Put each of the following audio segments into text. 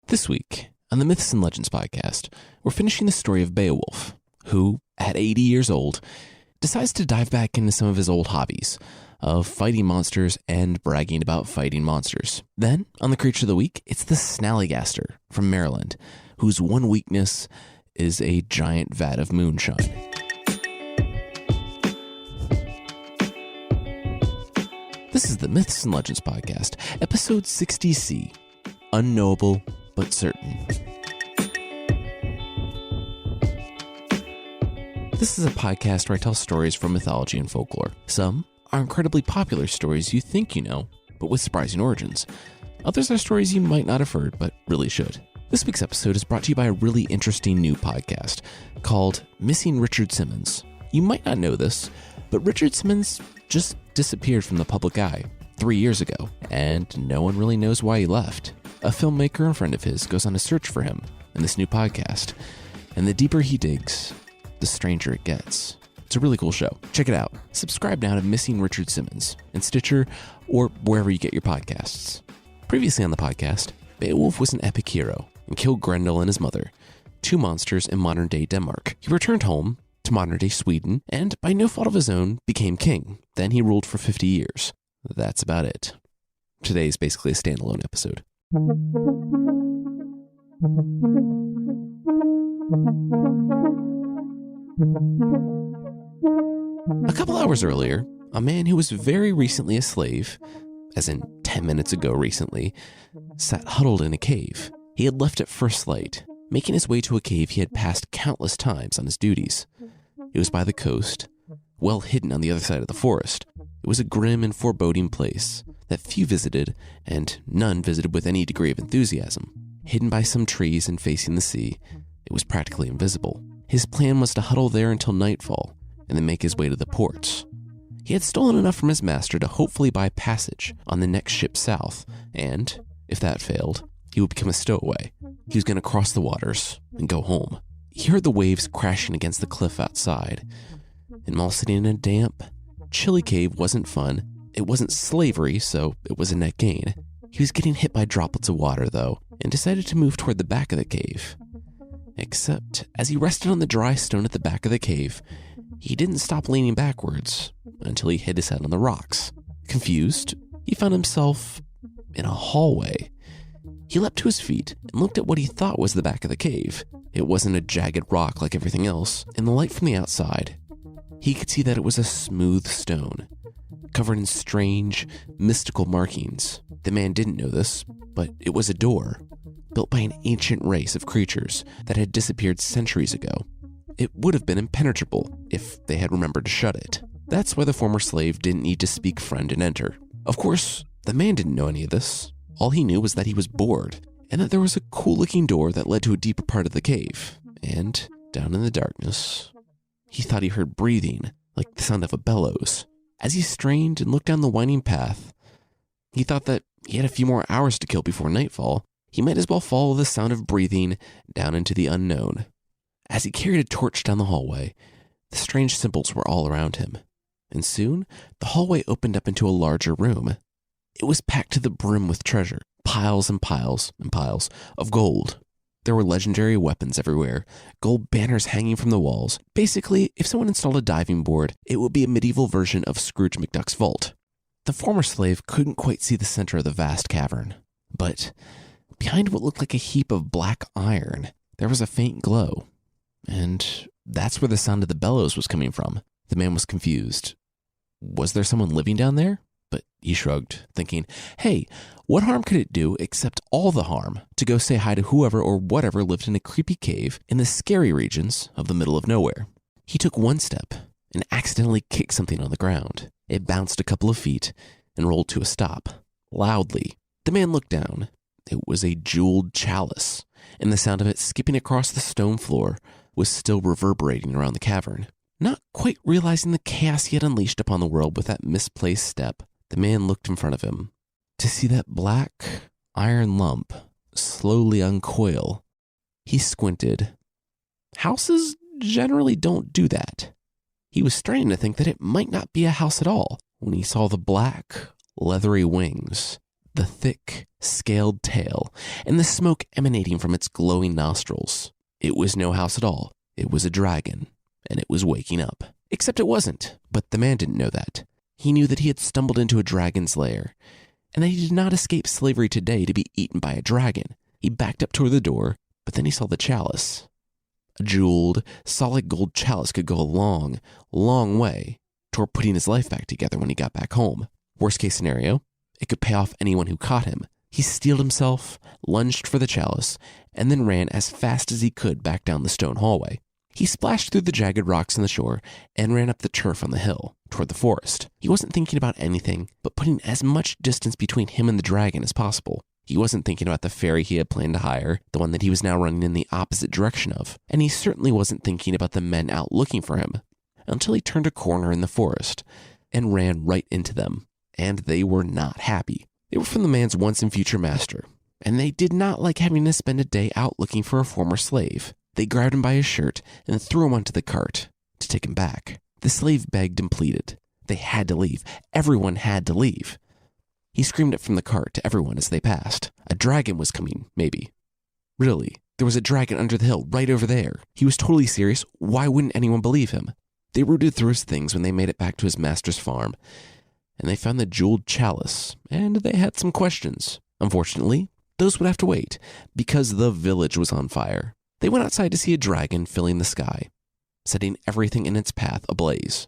This week, on the Myths and Legends podcast, we're finishing the story of Beowulf, who, at 80 years old, decides to dive back into some of his old hobbies of fighting monsters and bragging about fighting monsters. Then, on the Creature of the Week, it's the Snallygaster from Maryland, whose one weakness is a giant vat of moonshine. This is the Myths and Legends podcast, episode 60C, Unknowable but Certain. This is a podcast where I tell stories from mythology and folklore. Some are incredibly popular stories you think you know, but with surprising origins. Others are stories you might not have heard, but really should. This week's episode is brought to you by a really interesting new podcast called Missing Richard Simmons. You might not know this, but Richard Simmons just disappeared from the public eye 3 years ago, and no one really knows why he left. A filmmaker and friend of his goes on a search for him in this new podcast, and the deeper he digs, the stranger it gets. It's a really cool show. Check it out. Subscribe now to Missing Richard Simmons in Stitcher or wherever you get your podcasts. Previously on the podcast, Beowulf was an epic hero and killed Grendel and his mother, two monsters in modern-day Denmark. He returned home to modern-day Sweden and, by no fault of his own, became king. Then he ruled for 50 years. That's about it. Today is basically a standalone episode. A couple hours earlier, a man who was very recently a slave, as in 10 minutes ago recently, sat huddled in a cave. He had left at first light, making his way to a cave he had passed countless times on his duties. It was by the coast, well hidden on the other side of the forest. It was a grim and foreboding place that few visited, and none visited with any degree of enthusiasm. Hidden by some trees and facing the sea, it was practically invisible. His plan was to huddle there until nightfall, and then make his way to the ports. He had stolen enough from his master to hopefully buy passage on the next ship south, and, if that failed, he would become a stowaway. He was going to cross the waters and go home. He heard the waves crashing against the cliff outside, and while sitting in a damp, chilly cave wasn't fun. It wasn't slavery, so it was a net gain. He was getting hit by droplets of water, though, and decided to move toward the back of the cave. Except, as he rested on the dry stone at the back of the cave, he didn't stop leaning backwards until he hit his head on the rocks. Confused, he found himself in a hallway. He leapt to his feet and looked at what he thought was the back of the cave. It wasn't a jagged rock like everything else. In the light from the outside, he could see that it was a smooth stone, covered in strange, mystical markings. The man didn't know this, but it was a door, built by an ancient race of creatures that had disappeared centuries ago. It would have been impenetrable if they had remembered to shut it. That's why the former slave didn't need to speak friend and enter. Of course, the man didn't know any of this. All he knew was that he was bored, and that there was a cool-looking door that led to a deeper part of the cave. And, down in the darkness, he thought he heard breathing, like the sound of a bellows. As he strained and looked down the winding path, he thought that he had a few more hours to kill before nightfall. He might as well follow the sound of breathing down into the unknown. As he carried a torch down the hallway, the strange symbols were all around him. And soon, the hallway opened up into a larger room. It was packed to the brim with treasure, piles and piles and piles of gold. There were legendary weapons everywhere, gold banners hanging from the walls. Basically, if someone installed a diving board, it would be a medieval version of Scrooge McDuck's vault. The former slave couldn't quite see the center of the vast cavern, but behind what looked like a heap of black iron, there was a faint glow. And that's where the sound of the bellows was coming from. The man was confused. Was there someone living down there? But he shrugged, thinking, hey, what harm could it do except all the harm to go say hi to whoever or whatever lived in a creepy cave in the scary regions of the middle of nowhere? He took one step and accidentally kicked something on the ground. It bounced a couple of feet and rolled to a stop, loudly. The man looked down. It was a jeweled chalice, and the sound of it skipping across the stone floor was still reverberating around the cavern. Not quite realizing the chaos he had unleashed upon the world with that misplaced step, the man looked in front of him to see that black iron lump slowly uncoil. He squinted. Houses generally don't do that. He was starting to think that it might not be a house at all when he saw the black, leathery wings, the thick, scaled tail, and the smoke emanating from its glowing nostrils. It was no house at all. It was a dragon, and it was waking up. Except it wasn't, but the man didn't know that. He knew that he had stumbled into a dragon's lair, and that he did not escape slavery today to be eaten by a dragon. He backed up toward the door, but then he saw the chalice. A jeweled, solid gold chalice could go a long, long way toward putting his life back together when he got back home. Worst case scenario, it could pay off anyone who caught him. He steeled himself, lunged for the chalice, and then ran as fast as he could back down the stone hallway. He splashed through the jagged rocks on the shore and ran up the turf on the hill toward the forest. He wasn't thinking about anything but putting as much distance between him and the dragon as possible. He wasn't thinking about the ferry he had planned to hire, the one that he was now running in the opposite direction of, and he certainly wasn't thinking about the men out looking for him, until he turned a corner in the forest and ran right into them. And they were not happy. They were from the man's once and future master, and they did not like having to spend a day out looking for a former slave. They grabbed him by his shirt and threw him onto the cart to take him back. The slave begged and pleaded. They had to leave. Everyone had to leave. He screamed it from the cart to everyone as they passed. A dragon was coming, maybe. Really, there was a dragon under the hill, right over there. He was totally serious. Why wouldn't anyone believe him? They rooted through his things when they made it back to his master's farm, and they found the jeweled chalice, and they had some questions. Unfortunately, those would have to wait, because the village was on fire. They went outside to see a dragon filling the sky, setting everything in its path ablaze.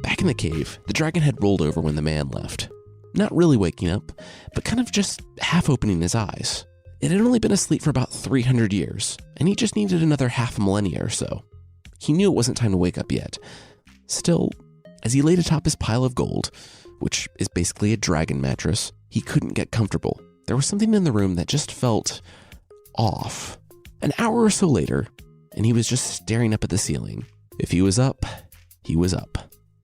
Back in the cave, the dragon had rolled over when the man left. Not really waking up, but kind of just half opening his eyes. It had only been asleep for about 300 years, and he just needed another half a millennia or so. He knew it wasn't time to wake up yet. Still, as he laid atop his pile of gold, which is basically a dragon mattress, he couldn't get comfortable. There was something in the room that just felt off. An hour or so later, and he was just staring up at the ceiling. If he was up, he was up.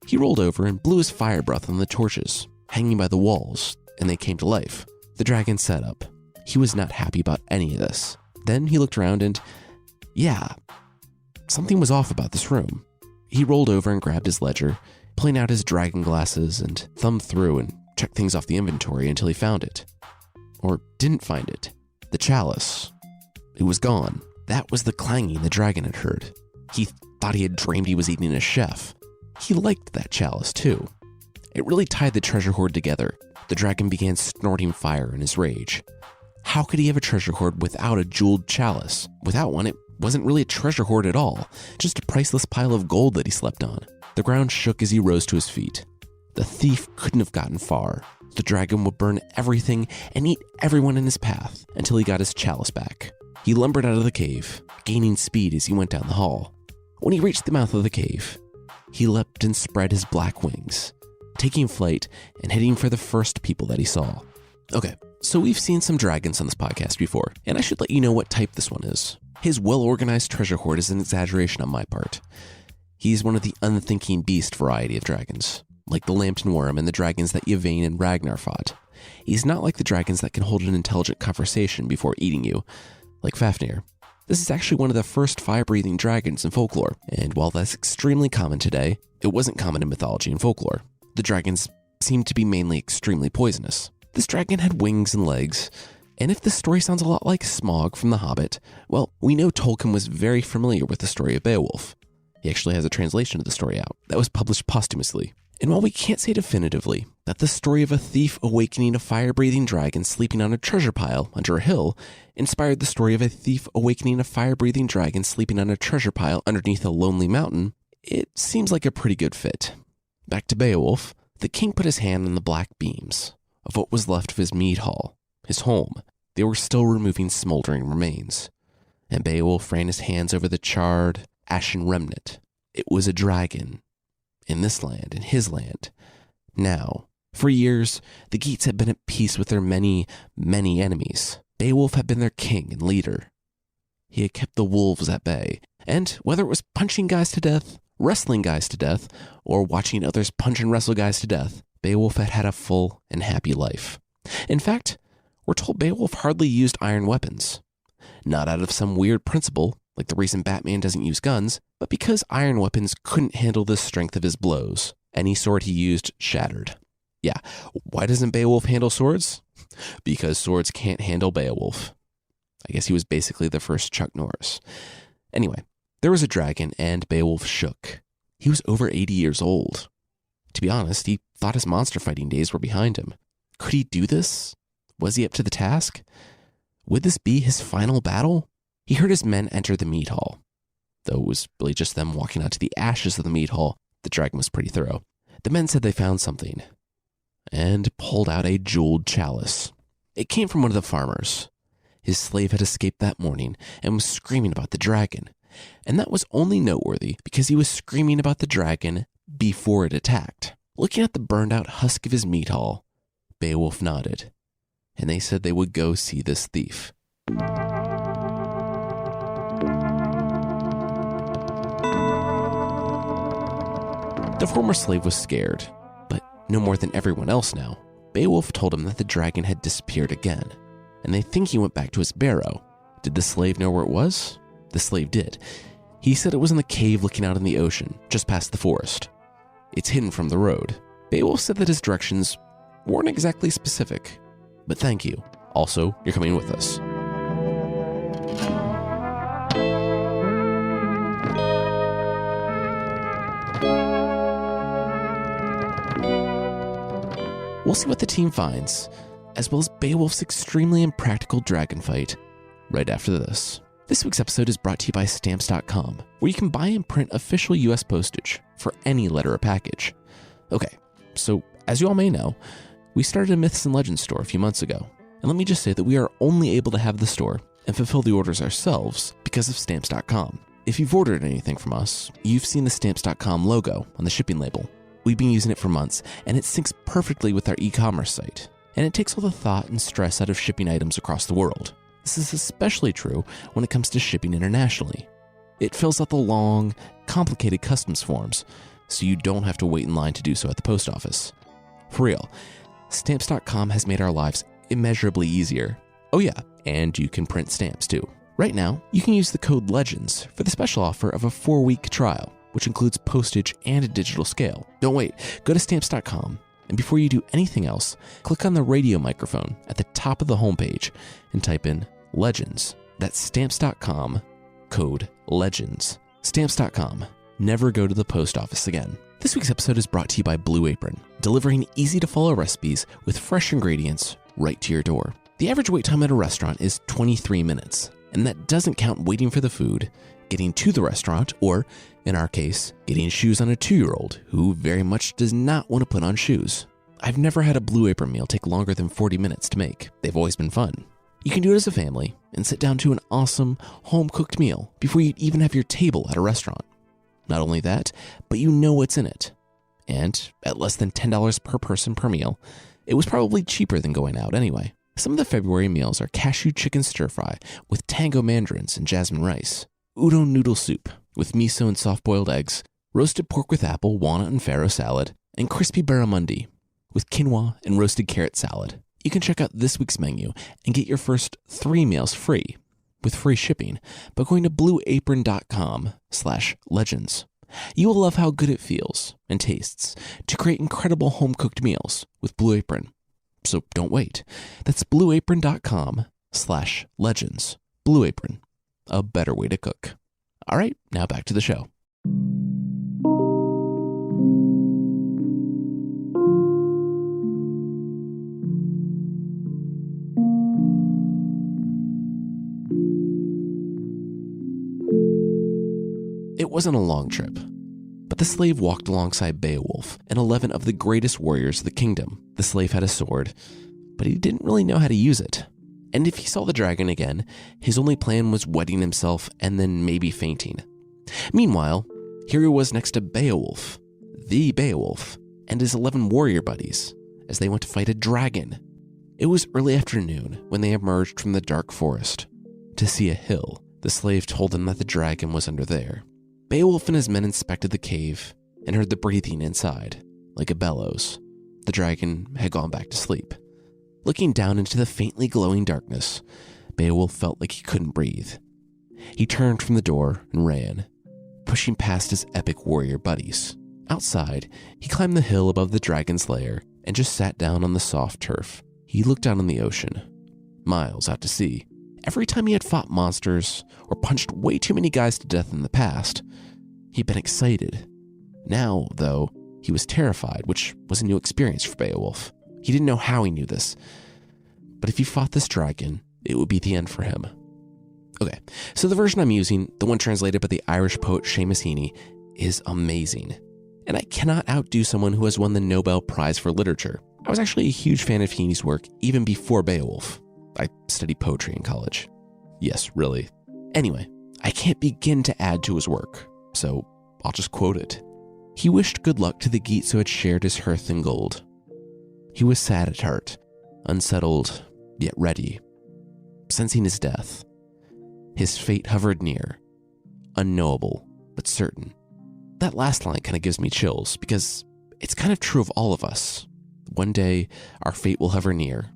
He rolled over and blew his fire breath on the torches hanging by the walls, and they came to life. The dragon sat up. He was not happy about any of this. Then he looked around and, yeah, something was off about this room. He rolled over and grabbed his ledger, pulling out his dragon glasses and thumbed through and checked things off the inventory until he found it. Or didn't find it. The chalice. It was gone. That was the clanging the dragon had heard. He thought he had dreamed he was eating a chef. He liked that chalice too. It really tied the treasure hoard together. The dragon began snorting fire in his rage. How could he have a treasure hoard without a jeweled chalice? Without one, it wasn't really a treasure hoard at all, just a priceless pile of gold that he slept on. The ground shook as he rose to his feet. The thief couldn't have gotten far. The dragon would burn everything and eat everyone in his path until he got his chalice back. He lumbered out of the cave, gaining speed as he went down the hall. When he reached the mouth of the cave, he leapt and spread his black wings, taking flight and heading for the first people that he saw. Okay, so we've seen some dragons on this podcast before, and I should let you know what type this one is. His well-organized treasure hoard is an exaggeration on my part. He's one of the unthinking beast variety of dragons, like the Lambton Worm and the dragons that Yvain and Ragnar fought. He's not like the dragons that can hold an intelligent conversation before eating you, like Fafnir. This is actually one of the first fire-breathing dragons in folklore, and while that's extremely common today, it wasn't common in mythology and folklore. The dragons seemed to be mainly extremely poisonous. This dragon had wings and legs, and if this story sounds a lot like Smaug from The Hobbit, well, we know Tolkien was very familiar with the story of Beowulf. He actually has a translation of the story out that was published posthumously. And while we can't say definitively that the story of a thief awakening a fire-breathing dragon sleeping on a treasure pile under a hill inspired the story of a thief awakening a fire-breathing dragon sleeping on a treasure pile underneath a lonely mountain, it seems like a pretty good fit. Back to Beowulf, the king put his hand on the black beams of what was left of his mead hall, his home. They were still removing smoldering remains, and Beowulf ran his hands over the charred, ashen remnant. It was a dragon. In this land, in his land. Now, for years, the Geats had been at peace with their many, many enemies. Beowulf had been their king and leader. He had kept the wolves at bay, and whether it was punching guys to death, wrestling guys to death, or watching others punch and wrestle guys to death, Beowulf had had a full and happy life. In fact, we're told Beowulf hardly used iron weapons. Not out of some weird principle like the reason Batman doesn't use guns, but because iron weapons couldn't handle the strength of his blows. Any sword he used shattered. Yeah, why doesn't Beowulf handle swords? Because swords can't handle Beowulf. I guess he was basically the first Chuck Norris. Anyway, there was a dragon and Beowulf shook. He was over 80 years old. To be honest, he thought his monster fighting days were behind him. Could he do this? Was he up to the task? Would this be his final battle? He heard his men enter the mead hall. Though it was really just them walking onto the ashes of the mead hall, the dragon was pretty thorough. The men said they found something and pulled out a jeweled chalice. It came from one of the farmers. His slave had escaped that morning and was screaming about the dragon. And that was only noteworthy because he was screaming about the dragon before it attacked. Looking at the burned out husk of his meat hall, Beowulf nodded, and they said they would go see this thief. The former slave was scared, but no more than everyone else now. Beowulf told him that the dragon had disappeared again, and they think he went back to his barrow. Did the slave know where it was? The slave did. He said it was in the cave looking out in the ocean, just past the forest. It's hidden from the road. Beowulf said that his directions weren't exactly specific, but thank you. Also, you're coming with us. We'll see what the team finds, as well as Beowulf's extremely impractical dragon fight, right after this. This week's episode is brought to you by Stamps.com, where you can buy and print official US postage for any letter or package. Okay, so as you all may know, we started a Myths and Legends store a few months ago, and let me just say that we are only able to have the store and fulfill the orders ourselves because of Stamps.com. If you've ordered anything from us, you've seen the Stamps.com logo on the shipping label. We've been using it for months, and it syncs perfectly with our e-commerce site, and it takes all the thought and stress out of shipping items across the world. This is especially true when it comes to shipping internationally. It fills out the long, complicated customs forms, so you don't have to wait in line to do so at the post office. For real, Stamps.com has made our lives immeasurably easier. Oh yeah, and you can print stamps too. Right now, you can use the code LEGENDS for the special offer of a 4-week trial, which includes postage and a digital scale. Don't wait, go to Stamps.com, and before you do anything else, click on the radio microphone at the top of the homepage and type in LEGENDS. That's Stamps.com, code LEGENDS. Stamps.com. Never go to the post office again. This week's episode is brought to you by Blue Apron, delivering easy-to-follow recipes with fresh ingredients right to your door. The average wait time at a restaurant is 23 minutes, and that doesn't count waiting for the food, getting to the restaurant, or, in our case, getting shoes on a 2-year-old who very much does not want to put on shoes. I've never had a Blue Apron meal take longer than 40 minutes to make. They've always been fun. You can do it as a family and sit down to an awesome, home-cooked meal before you even have your table at a restaurant. Not only that, but you know what's in it. And at less than $10 per person per meal, it was probably cheaper than going out anyway. Some of the February meals are cashew chicken stir-fry with tango mandarins and jasmine rice, udon noodle soup with miso and soft-boiled eggs, roasted pork with apple, walnut, and farro salad, and crispy barramundi with quinoa and roasted carrot salad. You can check out this week's menu and get your first 3 meals free with free shipping by going to blueapron.com/legends. You will love how good it feels and tastes to create incredible home-cooked meals with Blue Apron. So don't wait. That's blueapron.com/legends. Blue Apron, a better way to cook. All right, now back to the show. It wasn't a long trip, but the slave walked alongside Beowulf and 11 of the greatest warriors of the kingdom. The slave had a sword, but he didn't really know how to use it. And if he saw the dragon again, his only plan was wetting himself and then maybe fainting. Meanwhile, here he was next to Beowulf, the Beowulf, and his 11 warrior buddies as they went to fight a dragon. It was early afternoon when they emerged from the dark forest to see a hill. The slave told them that the dragon was under there. Beowulf and his men inspected the cave and heard the breathing inside, like a bellows. The dragon had gone back to sleep. Looking down into the faintly glowing darkness, Beowulf felt like he couldn't breathe. He turned from the door and ran, pushing past his epic warrior buddies. Outside, he climbed the hill above the dragon's lair and just sat down on the soft turf. He looked out on the ocean, miles out to sea. Every time he had fought monsters or punched way too many guys to death in the past, he'd been excited. Now, though, he was terrified, which was a new experience for Beowulf. He didn't know how he knew this, but if he fought this dragon, it would be the end for him. Okay, so the version I'm using, the one translated by the Irish poet Seamus Heaney, is amazing. And I cannot outdo someone who has won the Nobel Prize for Literature. I was actually a huge fan of Heaney's work even before Beowulf. I studied poetry in college. Yes, really. Anyway, I can't begin to add to his work, so I'll just quote it. He wished good luck to the Geats who had shared his hearth and gold. He was sad at heart, unsettled, yet ready, sensing his death. His fate hovered near, unknowable, but certain. That last line kind of gives me chills because it's kind of true of all of us. One day, our fate will hover near,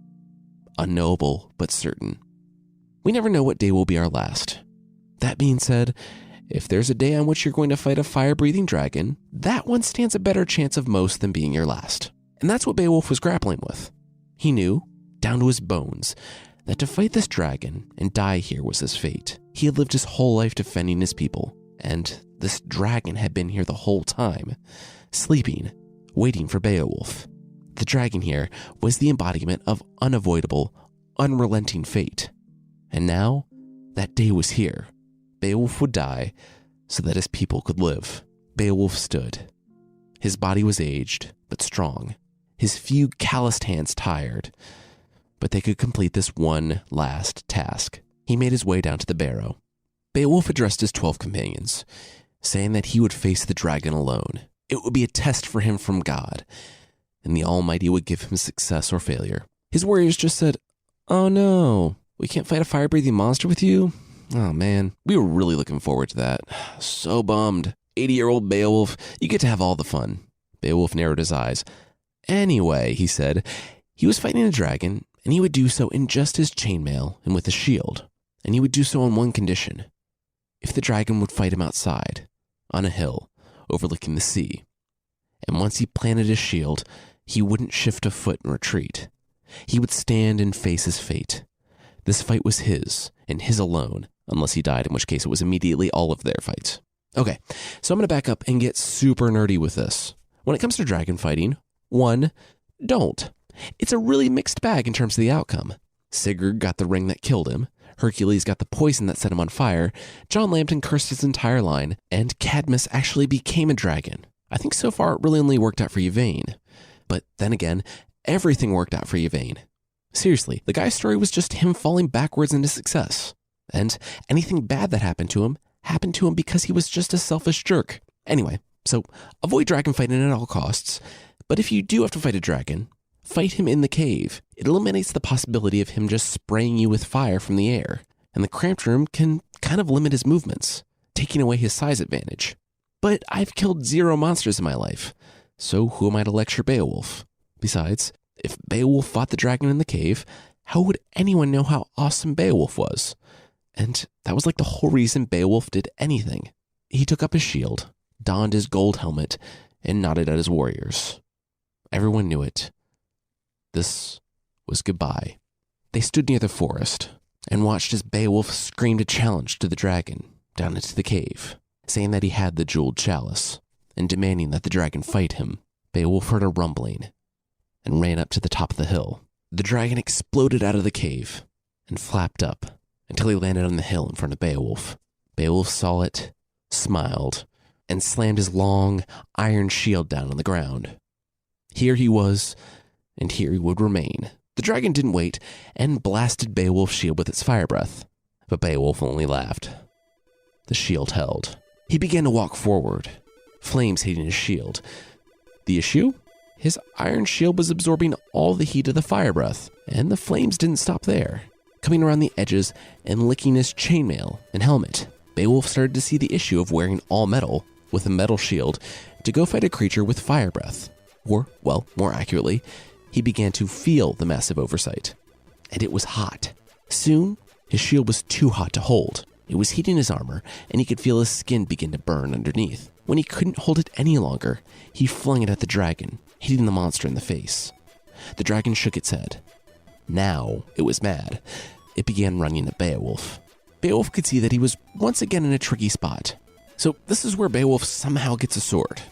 unknowable, but certain. We never know what day will be our last. That being said, if there's a day on which you're going to fight a fire-breathing dragon, that one stands a better chance of most than being your last. And that's what Beowulf was grappling with. He knew, down to his bones, that to fight this dragon and die here was his fate. He had lived his whole life defending his people, and this dragon had been here the whole time, sleeping, waiting for Beowulf. The dragon here was the embodiment of unavoidable, unrelenting fate. And now, that day was here. Beowulf would die so that his people could live. Beowulf stood. His body was aged, but strong. His few calloused hands tired, but they could complete this one last task. He made his way down to the barrow. Beowulf addressed his 12 companions, saying that he would face the dragon alone. It would be a test for him from God, and the Almighty would give him success or failure. His warriors just said, "Oh no, we can't fight a fire-breathing monster with you? Oh man, we were really looking forward to that. So bummed. 80-year-old Beowulf, you get to have all the fun." Beowulf narrowed his eyes. "Anyway," he said, he was fighting a dragon, and he would do so in just his chainmail and with a shield. And he would do so on one condition: if the dragon would fight him outside, on a hill, overlooking the sea. And once he planted his shield, he wouldn't shift a foot in retreat. He would stand and face his fate. This fight was his, and his alone, unless he died, in which case it was immediately all of their fights. Okay, so I'm going to back up and get super nerdy with this. When it comes to dragon fighting, 1, don't. It's a really mixed bag in terms of the outcome. Sigurd got the ring that killed him, Hercules got the poison that set him on fire, John Lambton cursed his entire line, and Cadmus actually became a dragon. I think so far it really only worked out for Yvain. But then again, everything worked out for Yvain. Seriously, the guy's story was just him falling backwards into success. And anything bad that happened to him because he was just a selfish jerk. Anyway, so avoid dragon fighting at all costs. But if you do have to fight a dragon, fight him in the cave. It eliminates the possibility of him just spraying you with fire from the air. And the cramped room can kind of limit his movements, taking away his size advantage. But I've killed 0 monsters in my life, so who am I to lecture Beowulf? Besides, if Beowulf fought the dragon in the cave, how would anyone know how awesome Beowulf was? And that was like the whole reason Beowulf did anything. He took up his shield, donned his gold helmet, and nodded at his warriors. Everyone knew it. This was goodbye. They stood near the forest and watched as Beowulf screamed a challenge to the dragon down into the cave, saying that he had the jeweled chalice and demanding that the dragon fight him. Beowulf heard a rumbling and ran up to the top of the hill. The dragon exploded out of the cave and flapped up until he landed on the hill in front of Beowulf. Beowulf saw it, smiled, and slammed his long iron shield down on the ground. Here he was, and here he would remain. The dragon didn't wait and blasted Beowulf's shield with its fire breath, but Beowulf only laughed. The shield held. He began to walk forward, flames hitting his shield. The issue? His iron shield was absorbing all the heat of the fire breath, and the flames didn't stop there. Coming around the edges and licking his chainmail and helmet, Beowulf started to see the issue of wearing all metal with a metal shield to go fight a creature with fire breath. Or, well, more accurately, he began to feel the massive oversight. And it was hot. Soon, his shield was too hot to hold. It was heating his armor, and he could feel his skin begin to burn underneath. When he couldn't hold it any longer, he flung it at the dragon, hitting the monster in the face. The dragon shook its head. Now it was mad. It began running at Beowulf. Beowulf could see that he was once again in a tricky spot. So this is where Beowulf somehow gets a sword.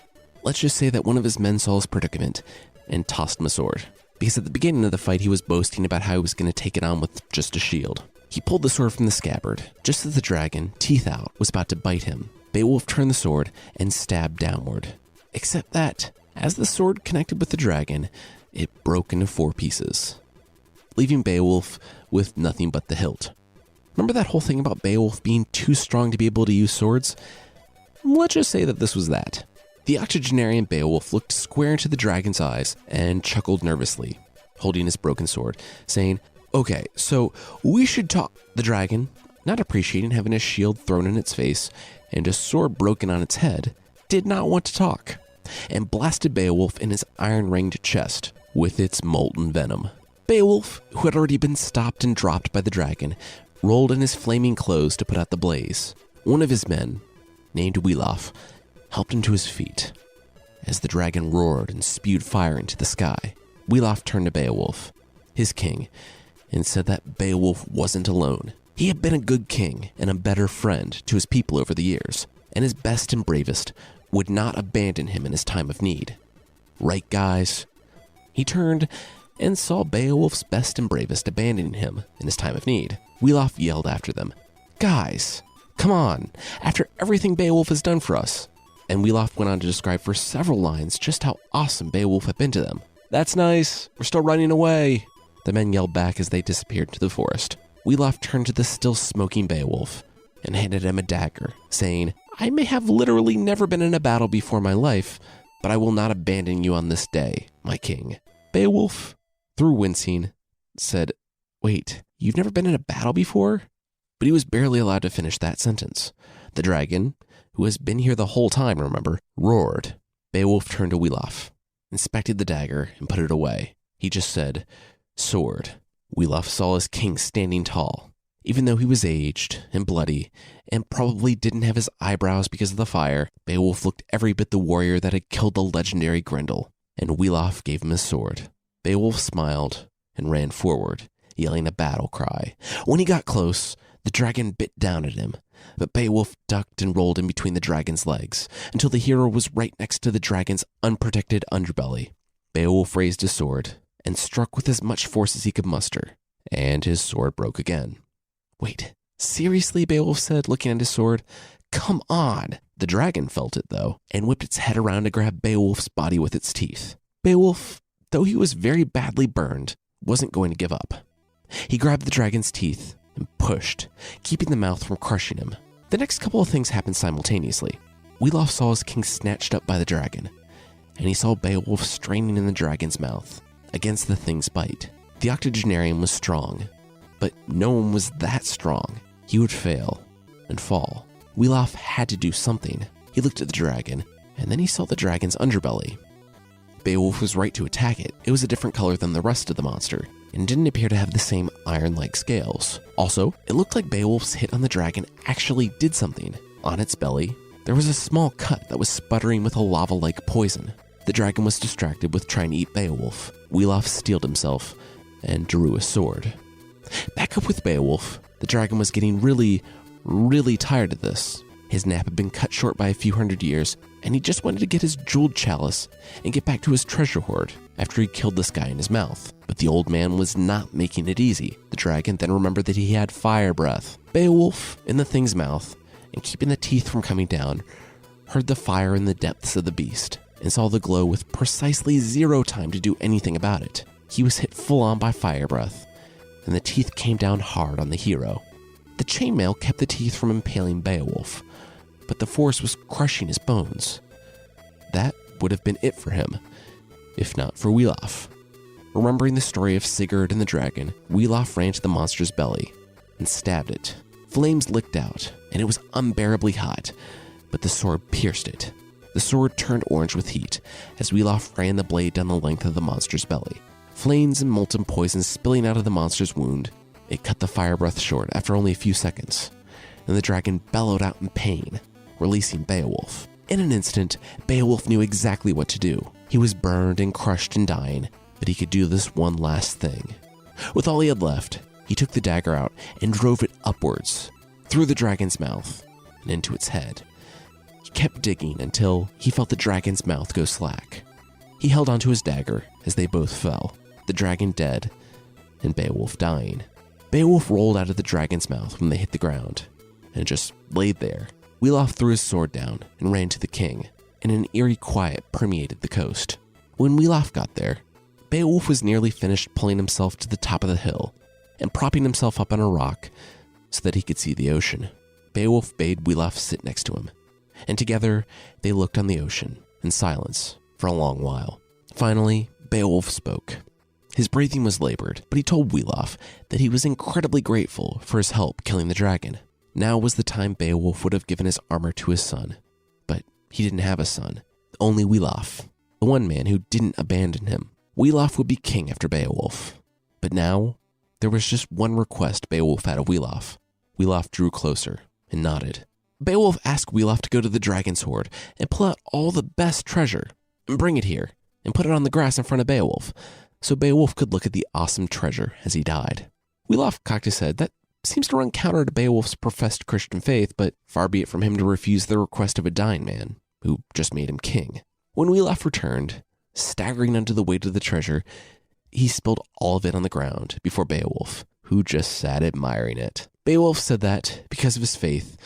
Let's just say that one of his men saw his predicament and tossed him a sword. Because at the beginning of the fight, he was boasting about how he was going to take it on with just a shield. He pulled the sword from the scabbard. Just as the dragon, teeth out, was about to bite him, Beowulf turned the sword and stabbed downward. Except that, as the sword connected with the dragon, it broke into 4 pieces, leaving Beowulf with nothing but the hilt. Remember that whole thing about Beowulf being too strong to be able to use swords? Let's just say that this was that. The octogenarian Beowulf looked square into the dragon's eyes and chuckled nervously, holding his broken sword, saying, "Okay, so we should talk." The dragon, not appreciating having a shield thrown in its face and a sword broken on its head, did not want to talk, and blasted Beowulf in his iron-ringed chest with its molten venom. Beowulf, who had already been stopped and dropped by the dragon, rolled in his flaming clothes to put out the blaze. One of his men, named Uilaf, helped him to his feet. As the dragon roared and spewed fire into the sky, Uilaf turned to Beowulf, his king, and said that Beowulf wasn't alone. He had been a good king and a better friend to his people over the years, and his best and bravest would not abandon him in his time of need. Right, guys? He turned and saw Beowulf's best and bravest abandoning him in his time of need. Uilaf yelled after them, "Guys, come on, after everything Beowulf has done for us." And Uilaf went on to describe for several lines just how awesome Beowulf had been to them. "That's nice, we're still running away," the men yelled back as they disappeared into the forest. Uilaf turned to the still smoking Beowulf and handed him a dagger, saying, "I may have literally never been in a battle before in my life, but I will not abandon you on this day, my king." Beowulf, through wincing, said, "Wait, you've never been in a battle before?" But he was barely allowed to finish that sentence. The dragon, who has been here the whole time, remember, roared. Beowulf turned to Uilaf, inspected the dagger, and put it away. He just said, "Sword." Uilaf saw his king standing tall. Even though he was aged and bloody and probably didn't have his eyebrows because of the fire, Beowulf looked every bit the warrior that had killed the legendary Grendel, and Uilaf gave him his sword. Beowulf smiled and ran forward, yelling a battle cry. When he got close, the dragon bit down at him, but Beowulf ducked and rolled in between the dragon's legs until the hero was right next to the dragon's unprotected underbelly. Beowulf raised his sword and struck with as much force as he could muster, and his sword broke again. "Wait, seriously?" Beowulf said, looking at his sword. "Come on!" The dragon felt it, though, and whipped its head around to grab Beowulf's body with its teeth. Beowulf, though he was very badly burned, wasn't going to give up. He grabbed the dragon's teeth and pushed, keeping the mouth from crushing him. The next couple of things happened simultaneously. Uilaf saw his king snatched up by the dragon, and he saw Beowulf straining in the dragon's mouth against the thing's bite. The octogenarian was strong, but no one was that strong. He would fail and fall. Uilaf had to do something. He looked at the dragon, and then he saw the dragon's underbelly. Beowulf was right to attack it. It was a different color than the rest of the monster, and didn't appear to have the same iron-like scales. Also, it looked like Beowulf's hit on the dragon actually did something. On its belly, there was a small cut that was sputtering with a lava-like poison. The dragon was distracted with trying to eat Beowulf. Uilaf steeled himself and drew a sword. Back up with Beowulf, the dragon was getting really tired of this. His nap had been cut short by a few hundred years, and he just wanted to get his jeweled chalice and get back to his treasure hoard after he killed this guy in his mouth. But the old man was not making it easy. The dragon then remembered that he had fire breath. Beowulf, in the thing's mouth, and keeping the teeth from coming down, heard the fire in the depths of the beast, and saw the glow with precisely 0 time to do anything about it. He was hit full on by fire breath, and the teeth came down hard on the hero. The chainmail kept the teeth from impaling Beowulf, but the force was crushing his bones. That would have been it for him, if not for Uilaf. Remembering the story of Sigurd and the dragon, Uilaf ran to the monster's belly and stabbed it. Flames licked out, and it was unbearably hot, but the sword pierced it. The sword turned orange with heat as Uilaf ran the blade down the length of the monster's belly. Flames and molten poison spilling out of the monster's wound, it cut the fire breath short after only a few seconds, and the dragon bellowed out in pain, releasing Beowulf. In an instant, Beowulf knew exactly what to do. He was burned and crushed and dying, but he could do this one last thing. With all he had left, he took the dagger out and drove it upwards, through the dragon's mouth and into its head. He kept digging until he felt the dragon's mouth go slack. He held onto his dagger as they both fell, the dragon dead and Beowulf dying. Beowulf rolled out of the dragon's mouth when they hit the ground and just laid there. Wiglaf threw his sword down and ran to the king, and an eerie quiet permeated the coast. When Wiglaf got there, Beowulf was nearly finished pulling himself to the top of the hill and propping himself up on a rock so that he could see the ocean. Beowulf bade Wiglaf sit next to him, and together they looked on the ocean in silence for a long while. Finally, Beowulf spoke. His breathing was labored, but he told Wiglaf that he was incredibly grateful for his help killing the dragon. Now was the time Beowulf would have given his armor to his son, but he didn't have a son, only Wiglaf, the one man who didn't abandon him. Wiglaf would be king after Beowulf, but now there was just one request Beowulf had of Wiglaf. Wiglaf drew closer and nodded. Beowulf asked Wiglaf to go to the dragon's hoard and pull out all the best treasure and bring it here and put it on the grass in front of Beowulf, so Beowulf could look at the awesome treasure as he died. Wiglaf cocked his head. That seems to run counter to Beowulf's professed Christian faith, but far be it from him to refuse the request of a dying man who just made him king. When Wiglaf returned, staggering under the weight of the treasure, he spilled all of it on the ground before Beowulf, who just sat admiring it. Beowulf said that, because of his faith,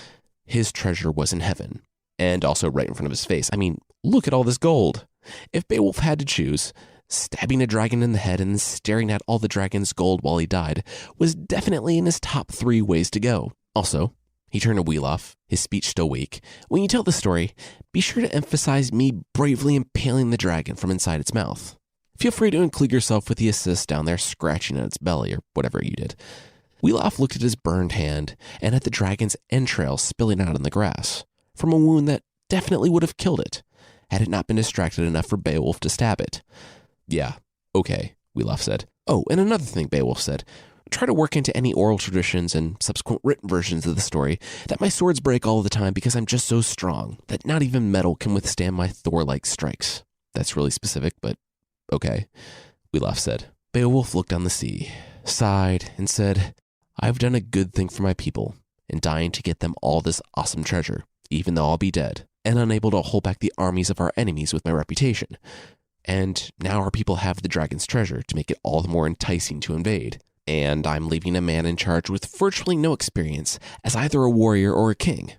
his treasure was in heaven, and also right in front of his face. I mean, look at all this gold. If Beowulf had to choose, stabbing a dragon in the head and staring at all the dragon's gold while he died was definitely in his top 3 ways to go. Also, he turned to Wiglaf, his speech still weak. When you tell the story, be sure to emphasize me bravely impaling the dragon from inside its mouth. Feel free to include yourself with the assist down there scratching at its belly or whatever you did. Wiglaf looked at his burned hand and at the dragon's entrails spilling out in the grass from a wound that definitely would have killed it had it not been distracted enough for Beowulf to stab it. Yeah, okay, Wiglaf said. Oh, and another thing Beowulf said. Try to work into any oral traditions and subsequent written versions of the story that my swords break all the time because I'm just so strong that not even metal can withstand my Thor-like strikes. That's really specific, but okay, Wiglaf said. Beowulf looked on the sea, sighed, and said, I've done a good thing for my people in dying to get them all this awesome treasure, even though I'll be dead, and unable to hold back the armies of our enemies with my reputation. And now our people have the dragon's treasure to make it all the more enticing to invade. And I'm leaving a man in charge with virtually no experience as either a warrior or a king.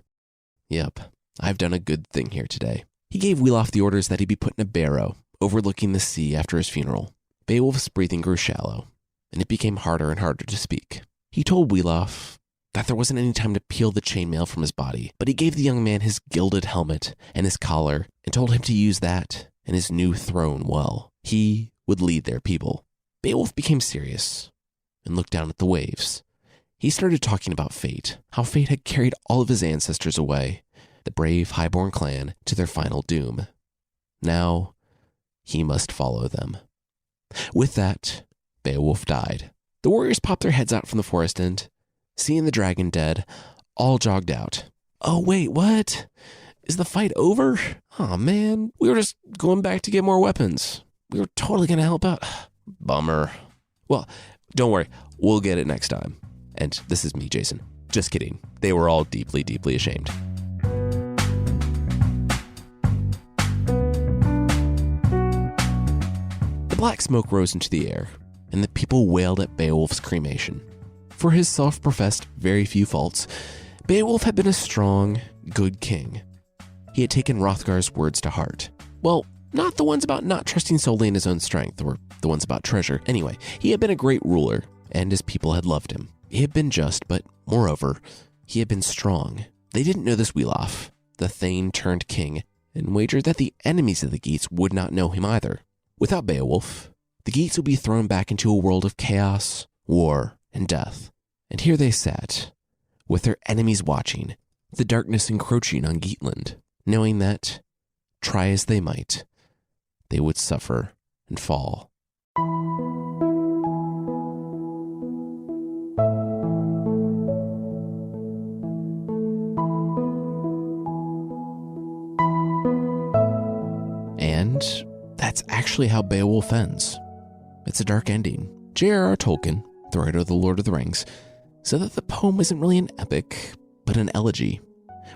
Yep, I've done a good thing here today. He gave Wiglaf the orders that he be put in a barrow overlooking the sea after his funeral. Beowulf's breathing grew shallow, and it became harder and harder to speak. He told Wiglaf that there wasn't any time to peel the chainmail from his body, but he gave the young man his gilded helmet and his collar and told him to use that and his new throne well. He would lead their people. Beowulf became serious and looked down at the waves. He started talking about fate, how fate had carried all of his ancestors away, the brave highborn clan, to their final doom. Now, he must follow them. With that, Beowulf died. The warriors popped their heads out from the forest and, seeing the dragon dead, all jogged out. Oh wait, what? Is the fight over? Oh man, we were just going back to get more weapons. We were totally gonna help out. Bummer. Well, don't worry, we'll get it next time. And this is me, Jason. Just kidding. They were all deeply, deeply ashamed. The black smoke rose into the air, and the people wailed at Beowulf's cremation. For his self-professed very few faults, Beowulf had been a strong, good king. He had taken Hrothgar's words to heart. Well, not the ones about not trusting solely in his own strength, or the ones about treasure. Anyway, he had been a great ruler, and his people had loved him. He had been just, but moreover, he had been strong. They didn't know this Wiglaf, the Thane turned king, and wagered that the enemies of the Geats would not know him either. Without Beowulf, the Geats would be thrown back into a world of chaos, war, and death. And here they sat, with their enemies watching, the darkness encroaching on Geatland, knowing that, try as they might, they would suffer and fall. And that's actually how Beowulf ends. It's a dark ending. J.R.R. Tolkien, the writer of The Lord of the Rings, said that the poem isn't really an epic, but an elegy.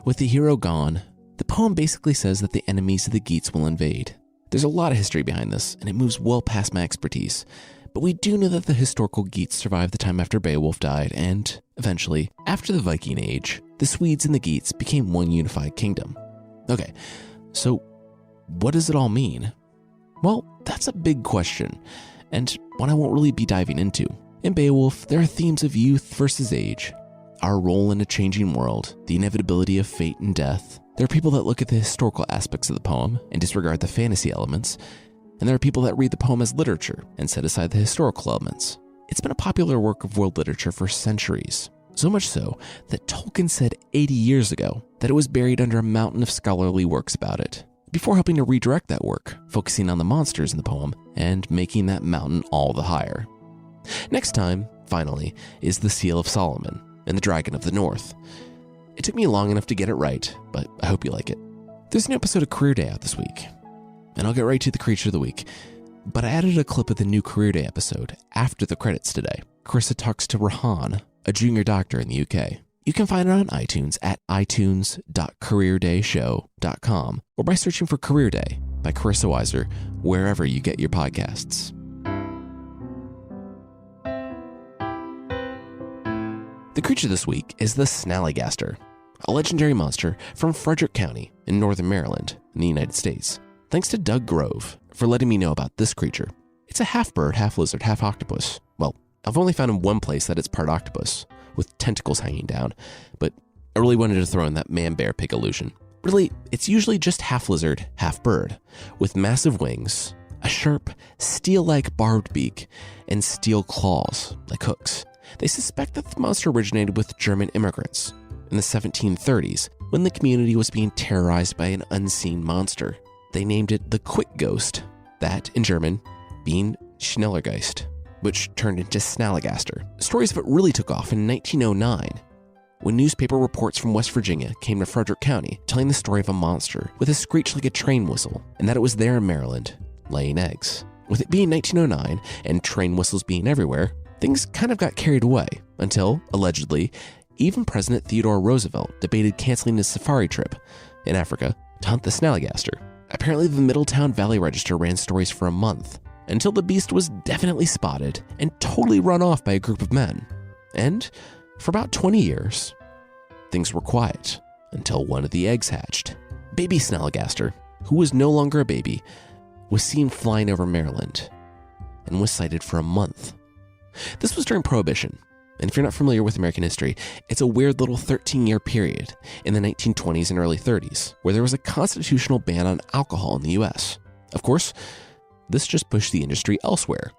With the hero gone, the poem basically says that the enemies of the Geats will invade. There's a lot of history behind this, and it moves well past my expertise. But we do know that the historical Geats survived the time after Beowulf died, and eventually, after the Viking Age, the Swedes and the Geats became one unified kingdom. Okay, so what does it all mean? Well, that's a big question, and one I won't really be diving into. In Beowulf, there are themes of youth versus age, our role in a changing world, the inevitability of fate and death. There are people that look at the historical aspects of the poem and disregard the fantasy elements, and there are people that read the poem as literature and set aside the historical elements. It's been a popular work of world literature for centuries, so much so that Tolkien said 80 years ago that it was buried under a mountain of scholarly works about it, before helping to redirect that work, focusing on the monsters in the poem and making that mountain all the higher. Next time, finally, is the Seal of Solomon and the Dragon of the North. It took me long enough to get it right, but I hope you like it. There's an episode of Career Day out this week, and I'll get right to the Creature of the Week, but I added a clip of the new Career Day episode after the credits today. Carissa talks to Rahan, a junior doctor in the UK. You can find it on iTunes at itunes.careerdayshow.com or by searching for Career Day by Carissa Weiser wherever you get your podcasts. The creature this week is the Snallygaster, a legendary monster from Frederick County in northern Maryland in the United States. Thanks to Doug Grove for letting me know about this creature. It's a half bird, half lizard, half octopus. Well, I've only found in one place that it's part octopus, with tentacles hanging down, but I really wanted to throw in that man-bear-pig illusion. Really, it's usually just half lizard, half bird, with massive wings, a sharp, steel-like barbed beak, and steel claws like hooks. They suspect that the monster originated with German immigrants in the 1730s when the community was being terrorized by an unseen monster. They named it the Quick Ghost, that, in German, being Schnellergeist, which turned into Snallygaster. Stories of it really took off in 1909, when newspaper reports from West Virginia came to Frederick County telling the story of a monster with a screech like a train whistle, and that it was there in Maryland, laying eggs. With it being 1909 and train whistles being everywhere, things kind of got carried away until, allegedly, even President Theodore Roosevelt debated canceling his safari trip in Africa to hunt the Snallygaster. Apparently, the Middletown Valley Register ran stories for a month until the beast was definitely spotted and totally run off by a group of men. And for about 20 years, things were quiet until one of the eggs hatched. Baby Snallygaster, who was no longer a baby, was seen flying over Maryland and was sighted for a month. This was during Prohibition, and if you're not familiar with American history, it's a weird little 13-year period in the 1920s and early 30s where there was a constitutional ban on alcohol in the US. Of course, this just pushed the industry elsewhere,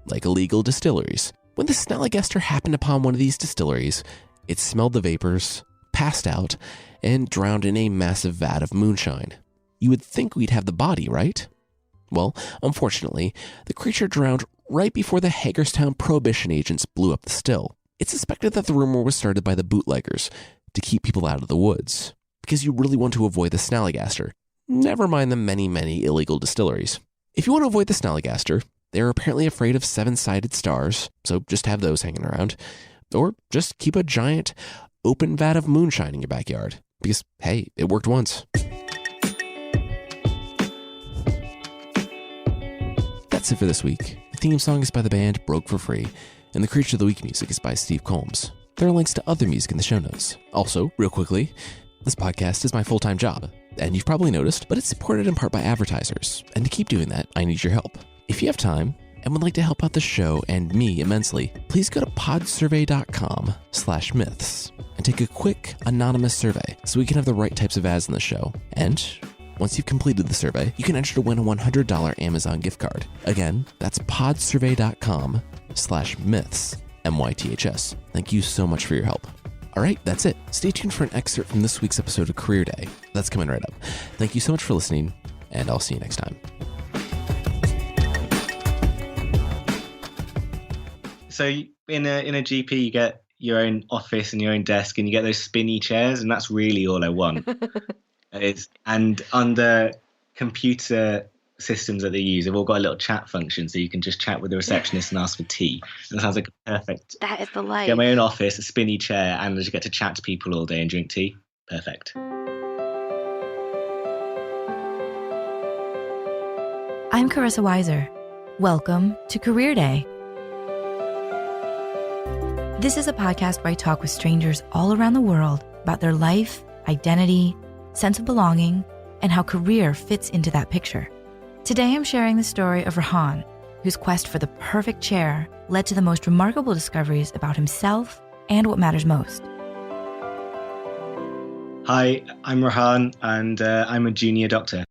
like illegal distilleries. When the Snallygaster happened upon one of these distilleries, it smelled the vapors, passed out, and drowned in a massive vat of moonshine. You would think we'd have the body, right? Well, unfortunately, the creature drowned right before the Hagerstown Prohibition agents blew up the still. It's suspected that the rumor was started by the bootleggers to keep people out of the woods, because you really want to avoid the Snallygaster, never mind the many, many illegal distilleries. If you want to avoid the Snallygaster, they're apparently afraid of seven-sided stars, so just have those hanging around, or just keep a giant open vat of moonshine in your backyard, because, hey, it worked once. That's it for this week. The theme song is by the band Broke for Free, and the Creature of the Week music is by Steve Combs. There are links to other music in the show notes. Also, real quickly, this podcast is my full-time job, and you've probably noticed, but it's supported in part by advertisers, and to keep doing that, I need your help. If you have time and would like to help out the show and me immensely, please go to podsurvey.com/myths and take a quick, anonymous survey so we can have the right types of ads in the show. And once you've completed the survey, you can enter to win a $100 Amazon gift card. Again, that's podsurvey.com/myths, MYTHS. Thank you so much for your help. All right, that's it. Stay tuned for an excerpt from this week's episode of Career Day. That's coming right up. Thank you so much for listening, and I'll see you next time. So in a GP, you get your own office and your own desk, and you get those spinny chairs, and that's really all I want. And under computer systems that they use have all got a little chat function, so you can just chat with the receptionist and ask for tea. And it sounds like a perfect. That is the life. Get my own office, a spinny chair, and I just get to chat to people all day and drink tea. Perfect. I'm Carissa Weiser. Welcome to Career Day. This is a podcast where I talk with strangers all around the world about their life, identity, sense of belonging, and how career fits into that picture. Today, I'm sharing the story of Rahan, whose quest for the perfect chair led to the most remarkable discoveries about himself and what matters most. Hi, I'm Rahan, and I'm a junior doctor.